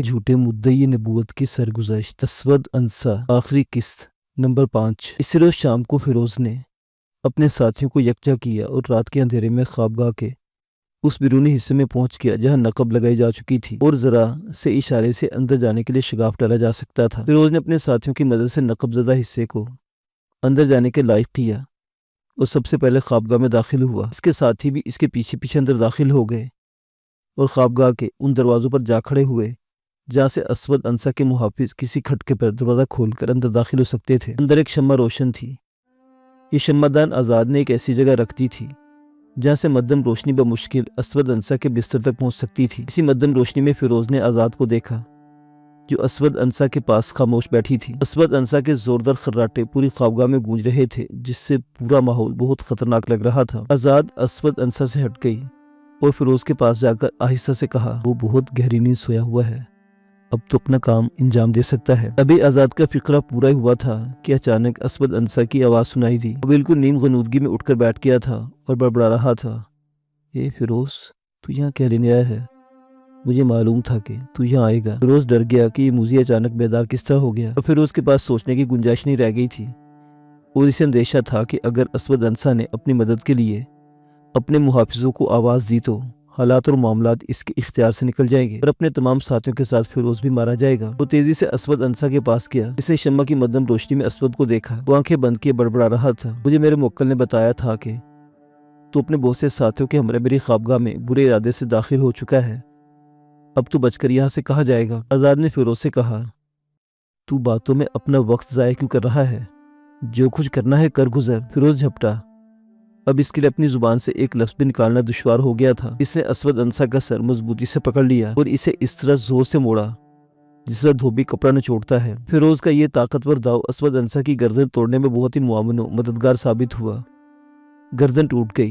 جھوٹے مدعی نبوت کی سرگزشت اسود انصا آخری قسط نمبر 5۔ اسی روز شام کو فیروز نے اپنے ساتھیوں کو یکجا کیا اور رات کے اندھیرے میں خوابگاہ کے اس بیرونی حصے میں پہنچ گیا جہاں نقب لگائی جا چکی تھی اور ذرا سے اشارے سے اندر جانے کے لیے شگاف ڈالا جا سکتا تھا۔ فیروز نے اپنے ساتھیوں کی مدد سے نقب زدہ حصے کو اندر جانے کے لائق کیا اور سب سے پہلے خوابگاہ میں داخل ہوا۔ اس کے ساتھی بھی اس کے پیچھے پیچھے اندر داخل ہو گئے اور خوابگاہ کے ان دروازوں پر جا کھڑے ہوئے جہاں سے اسود انصا کے محافظ کسی کھٹکے پر دروازہ کھول کر اندر داخل ہو سکتے تھے۔ اندر ایک شمع روشن تھی۔ یہ شمع دان آزاد نے ایک ایسی جگہ رکھ دی تھی جہاں سے مدھم روشنی بمشکل اسود انصا کے بستر تک پہنچ سکتی تھی۔ اسی مدھم روشنی میں فیروز نے آزاد کو دیکھا جو اسود انصا کے پاس خاموش بیٹھی تھی۔ اسود انصا کے زوردار خراٹے پوری خوابگاہ میں گونج رہے تھے جس سے پورا ماحول بہت خطرناک لگ رہا تھا۔ آزاد اسود انصا سے ہٹ گئی اور فیروز کے پاس جا کر آہستہ سے کہا، وہ بہت گہری نیند سویا ہوا ہے، اب تو اپنا کام انجام دے سکتا ہے۔ ابھی آزاد کا فکرہ پورا ہی ہوا تھا کہ اچانک اسود انصا کی آواز سنائی دی۔ وہ بالکل نیم غنودگی میں اٹھ کر بیٹھ گیا تھا اور بڑبڑا رہا تھا، اے فیروز، تو یہاں کیا لینے آیا ہے؟ مجھے معلوم تھا کہ تو یہاں آئے گا۔ فیروز ڈر گیا کہ یہ موذی اچانک بیدار کس طرح ہو گیا۔ اب فیروز کے پاس سوچنے کی گنجائش نہیں رہ گئی تھی اور اسے اندیشہ تھا کہ اگر اسود انصا نے اپنی مدد کے لیے اپنے محافظوں کو آواز دی تو حالات اور معاملات اس کے اختیار سے نکل جائیں گے اور اپنے تمام ساتھیوں کے ساتھ فیروز بھی مارا جائے گا۔ وہ تیزی سے اسود انصا کے پاس گیا۔ اسے شمع کی مدھم روشنی میں اسود کو دیکھا۔ وہ آنکھیں بند کیے بڑبڑا رہا تھا، مجھے میرے موکل نے بتایا تھا کہ تو اپنے بہت سے ساتھیوں کے ہمراہ میری خوابگاہ میں برے ارادے سے داخل ہو چکا ہے، اب تو بچ کر یہاں سے کہاں جائے گا؟ آزاد نے فیروز سے کہا، تو باتوں میں اپنا وقت ضائع کیوں کر رہا ہے؟ جو کچھ کرنا ہے کر گزر۔ فیروز جھپٹا۔ اب اس کے لیے اپنی زبان سے ایک لفظ بھی نکالنا دشوار ہو گیا تھا۔ اس نے اسود انصا کا سر مضبوطی سے پکڑ لیا اور اسے اس طرح زور سے موڑا جس طرح دھوبی کپڑا نچوڑتا ہے۔ فیروز کا یہ طاقتور داؤ اسود انصا کی گردن توڑنے میں بہت ہی معاون و مددگار ثابت ہوا۔ گردن ٹوٹ گئی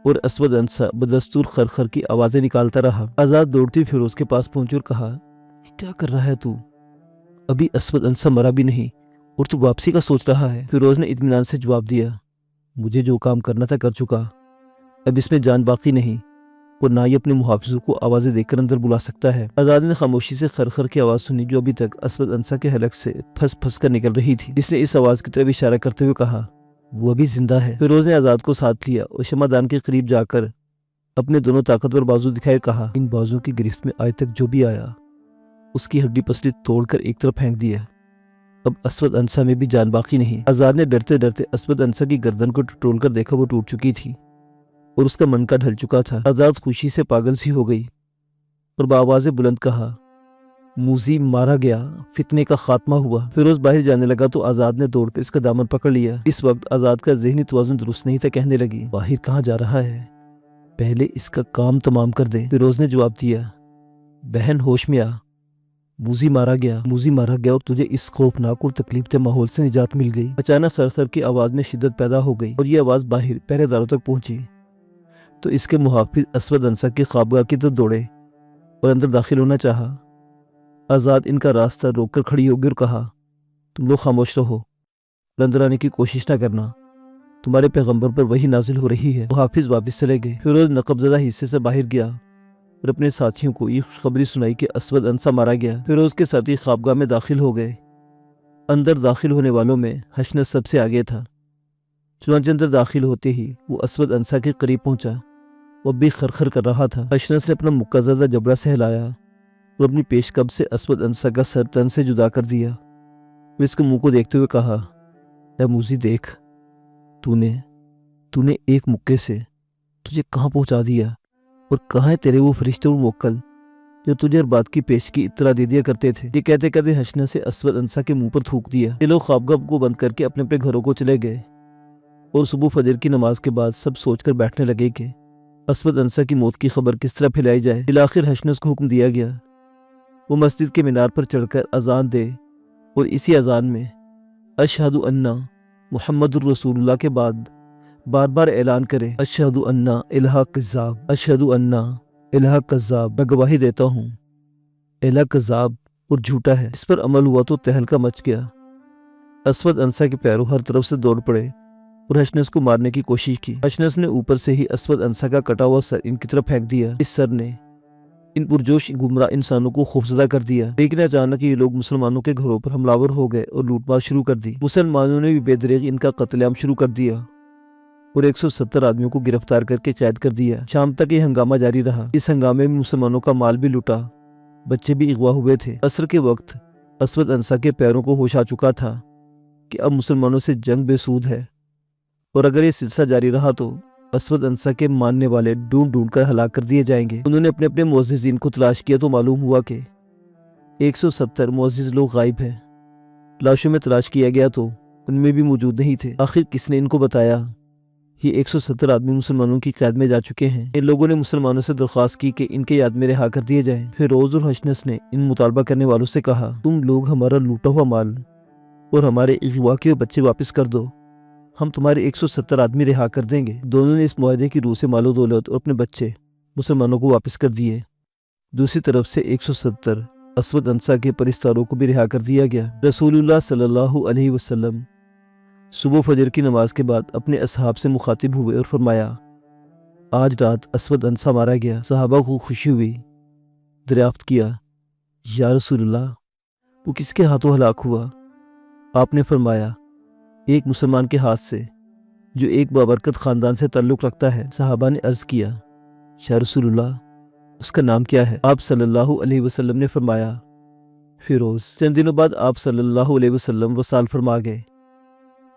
اور اسود انصا بدستور خرخر کی آوازیں نکالتا رہا۔ آزاد دوڑتی فیروز کے پاس پہنچی اور کہا، کیا کر رہا ہے تو؟ ابھی اسود انصا مرا بھی نہیں اور تو واپسی کا سوچ رہا ہے؟ فیروز نے اطمینان سے جواب دیا، مجھے جو کام کرنا تھا کر چکا، اب اس میں جان باقی نہیں اور نہ ہی اپنے محافظوں کو آوازیں دے کر اندر بلا سکتا ہے۔ آزاد نے خاموشی سے خرخر کی آواز سنی جو ابھی تک اسود انصا کے حلق سے پھنس پھنس کر نکل رہی تھی۔ اس نے اس آواز کی طرف اشارہ کرتے ہوئے کہا، وہ ابھی زندہ ہے۔ فیروز نے آزاد کو ساتھ لیا اور شمع دان کے قریب جا کر اپنے دونوں طاقتور بازو دکھائے اور کہا، ان بازو کی گرفت میں آج تک جو بھی آیا اس کی ہڈی پسلی توڑ کر ایک طرف پھینک دیا، اب اسود انصا میں بھی جان باقی نہیں۔ آزاد نے ڈرتے ڈرتے اسود انصا کی گردن کو ٹٹول کر دیکھا، وہ ٹوٹ چکی تھی اور اس کا منکا ڈھل چکا تھا۔ آزاد خوشی سے پاگل سی ہو گئی اور بآواز بلند کہا، موذی مارا گیا، فتنے کا خاتمہ ہوا۔ فیروز باہر جانے لگا تو آزاد نے دوڑ کر اس کا دامن پکڑ لیا۔ اس وقت آزاد کا ذہنی توازن درست نہیں تھا، کہنے لگی، باہر کہاں جا رہا ہے؟ پہلے اس کا کام تمام کر دے۔ فیروز نے جواب دیا، بہن ہوش میں آ، موذی مارا گیا اور تجھے اس خوفناک اور تکلیف دہ ماحول سے نجات مل گئی۔ اچانک خرخر کی آواز میں شدت پیدا ہو گئی اور یہ آواز باہر پہرے داروں تک پہنچی تو اس کے محافظ اسود انصا کی خوابگاہ کی طرف دوڑے اور اندر داخل ہونا چاہا۔ آزاد ان کا راستہ روک کر کھڑی ہوگی اور کہا، تم لوگ خاموش رہو اور اندر آنے کی کوشش نہ کرنا، تمہارے پیغمبر پر وحی نازل ہو رہی ہے۔ محافظ واپس چلے گئے۔ فیروز نقب زدہ حصے سے باہر گیا اور اپنے ساتھیوں کو یہ خوشخبری سنائی کہ اسود انصا مارا گیا۔ فیروز کے ساتھی خوابگاہ میں داخل ہو گئے۔ اندر داخل ہونے والوں میں حشنس سب سے آگے تھا۔ چنانچہ اندر داخل ہوتے ہی وہ اسود انصا کے قریب پہنچا، وہ بھی خرخر کر رہا تھا۔ حشنس نے اپنا مکہ زدہ جبڑا سہلایا اور اپنی پیش قبض سے اسود انصا کا سر تن سے جدا کر دیا۔ وہ اس کے منہ کو دیکھتے ہوئے کہا، اے موذی دیکھ، تو نے ایک مکے سے تجھے کہاں پہنچا دیا اور کہاں ہے تیرے وہ فرشتے اور موکل جو تجھے ہر بات کی پیش کی اطلاع دے دیا کرتے تھے؟ یہ کہتے کہتے حشنس سے اسود انصا کے منہ پر تھوک دیا۔ یہ لوگ خوابگاہ کو بند کر کے اپنے اپنے گھروں کو چلے گئے اور صبح فجر کی نماز کے بعد سب سوچ کر بیٹھنے لگے کہ اسود انصا کی موت کی خبر کس طرح پھیلائی جائے۔ بالآخر حشنس کو حکم دیا گیا وہ مسجد کے مینار پر چڑھ کر اذان دے اور اسی اذان میں اشہد ان محمد الرسول اللہ کے بعد بار بار اعلان کرے، اشہد ان الہ کذاب، اشہد ان الہ کذاب، میں گواہی دیتا ہوں الہ کذاب اور جھوٹا ہے۔ اس پر عمل ہوا تو تہلکہ مچ گیا۔ اسود انصا کے پیروں ہر طرف سے دوڑ پڑے اور حشنس کو مارنے کی کوشش کی۔ حشنس نے اوپر سے ہی اسود انصا کا کٹا ہوا سر ان کی طرف پھینک دیا۔ اس سر نے ان پرجوش گمراہ انسانوں کو خوفزدہ کر دیا، لیکن اچانک یہ لوگ مسلمانوں کے گھروں پر حملہ ہو گئے اور لوٹ مار شروع کر دی۔ مسلمانوں نے بھی بے دریغ ان کا قتل عام شروع کر دیا اور 170 آدمیوں کو گرفتار کر کے قید کر دیا۔ شام تک یہ ہنگامہ جاری رہا۔ اس ہنگامے میں مسلمانوں کا مال بھی لوٹا، بچے بھی اغوا ہوئے تھے۔ عصر کے وقت اسود انصا کے پیروں کو ہوش آ چکا تھا کہ اب مسلمانوں سے جنگ بے سود ہے، اور اگر یہ سلسلہ جاری رہا تو اسود انصا کے ماننے والے ڈھونڈ ڈھونڈ کر ہلاک کر دیے جائیں گے۔ انہوں نے اپنے اپنے معززین کو تلاش کیا تو معلوم ہوا کہ 170 معزز لوگ غائب ہیں۔ لاشوں میں تلاش کیا گیا تو ان میں بھی موجود نہیں تھے۔ آخر کس نے ان کو بتایا؟ یہ 170 آدمی مسلمانوں کی قید میں جا چکے ہیں۔ ان لوگوں نے مسلمانوں سے درخواست کی کہ ان کے آدمی رہا کر دیے جائیں۔ فیروز اور حشنس نے ان مطالبہ کرنے والوں سے کہا، تم لوگ ہمارا لوٹا ہوا مال اور ہمارے اغوا کے بچے واپس کر دو، ہم تمہارے 170 آدمی رہا کر دیں گے۔ دونوں نے اس معاہدے کی روح سے مال و دولت اور اپنے بچے مسلمانوں کو واپس کر دیے۔ دوسری طرف سے 170 اسود انصا کے پرستاروں کو بھی رہا کر دیا گیا۔ رسول اللہ صلی اللہ علیہ وسلم صبح فجر کی نماز کے بعد اپنے اصحاب سے مخاطب ہوئے اور فرمایا، آج رات اسود انصا مارا گیا۔ صحابہ کو خوشی ہوئی۔ دریافت کیا، یا رسول اللہ، وہ کس کے ہاتھوں ہلاک ہوا؟ آپ نے فرمایا، ایک مسلمان کے ہاتھ سے جو ایک بابرکت خاندان سے تعلق رکھتا ہے۔ صحابہ نے عرض کیا، یا رسول اللہ، اس کا نام کیا ہے؟ آپ صلی اللہ علیہ وسلم نے فرمایا، فیروز۔ چند دنوں بعد آپ صلی اللہ علیہ وسلم وصال فرما گئے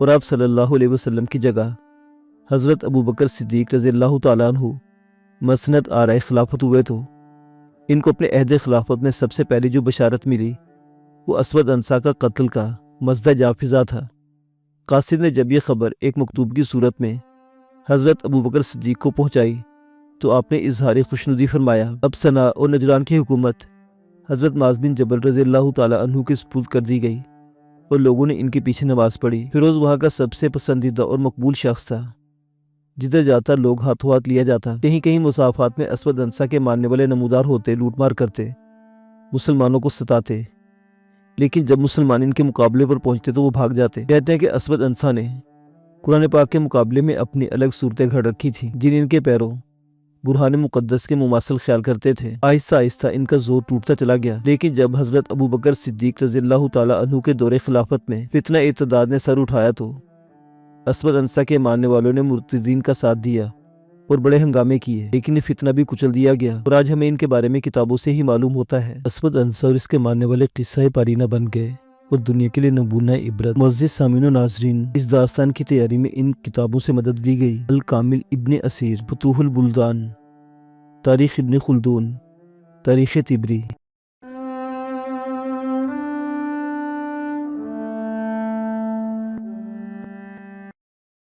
اور آپ صلی اللہ علیہ وسلم کی جگہ حضرت ابوبکر صدیق رضی اللہ تعالیٰ عنہ مسند آرائے خلافت ہوئے تو ان کو اپنے عہد خلافت میں سب سے پہلی جو بشارت ملی وہ اسود انصا کا قتل کا مزدہ جاں فضا تھا۔ قاصد نے جب یہ خبر ایک مکتوب کی صورت میں حضرت ابوبکر صدیق کو پہنچائی تو آپ نے اظہار خوشنودی فرمایا۔ اب صنعا اور نجران کی حکومت حضرت معاذ بن جبل رضی اللہ تعالیٰ عنہ کے سپرد کر دی گئی اور لوگوں نے ان کے پیچھے نماز پڑھی۔ فیروز وہاں کا سب سے پسندیدہ اور مقبول شخص تھا، جدھر جاتا لوگ ہاتھوں ہاتھ لیا جاتا۔ کہیں کہیں مصافات میں اسود انصا کے ماننے والے نمودار ہوتے، لوٹ مار کرتے، مسلمانوں کو ستاتے، لیکن جب مسلمان ان کے مقابلے پر پہنچتے تو وہ بھاگ جاتے۔ کہتے ہیں کہ اسود انصا نے قرآن پاک کے مقابلے میں اپنی الگ صورتیں گھڑ رکھی تھیں جن ان کے پیروں برہان مقدس کے مماثل خیال کرتے تھے۔ آہستہ آہستہ ان کا زور ٹوٹتا چلا گیا، لیکن جب حضرت ابوبکر صدیق رضی اللہ تعالیٰ عنہ کے دور خلافت میں فتنہ ارتداد نے سر اٹھایا تو اسود انصا کے ماننے والوں نے مرتدین کا ساتھ دیا اور بڑے ہنگامے کیے، لیکن یہ فتنہ بھی کچل دیا گیا اور آج ہمیں ان کے بارے میں کتابوں سے ہی معلوم ہوتا ہے۔ اسود انصا اور اس کے ماننے والے قصہ پارینہ بن گئے اور دنیا کے لیے نمونہ عبرت۔ معزز سامعین و ناظرین، اس داستان کی تیاری میں ان کتابوں سے مدد لی گئی: الکامل ابن اسیر، فتوح البلدان، تاریخ ابن خلدون، تاریخ طبری۔